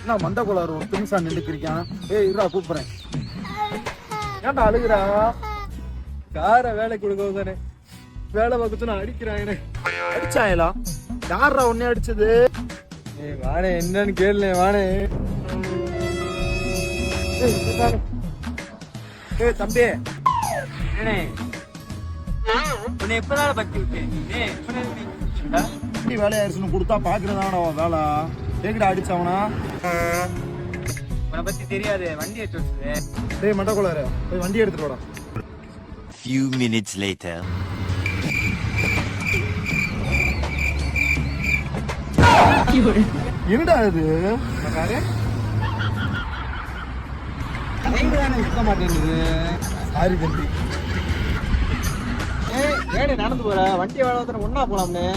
நான் மண்டை கோளாறு ஒரு திமிசா நின்றுக்கிருக்கான். ஏய் இருடா கூப்பிடுறேன். ஏன்டா அழுகுறா? காரை வேலை கொடுக்க தானே வேலை பார்த்து அடிக்கிறாங்க. அடிச்சாங்களா? யாரா உன்னை அடிச்சது? ஏய் வானே என்னன்னு கேளு வானே. ஏய் தம்பி உன்னை எப்பதான் பத்தி விட்டேன் வேலையாயிருச்சுன்னு கொடுத்தா பாக்குறதான வேலை. ஏகிட்ட அடிச்சவனா? உன்னை பத்தி தெரியாது, வண்டி எடுத்து வச்சுது. டேய் மண்டை கோளாறு, போய் வண்டி எடுத்துட்டு வாடா. Few minutes later. என்னடா இது? சுத்த மாட்டேங்குது. சாரி தம்பி. ஏடி நடந்து போற வண்டி வேலை ஒன்னா போலாம்னு.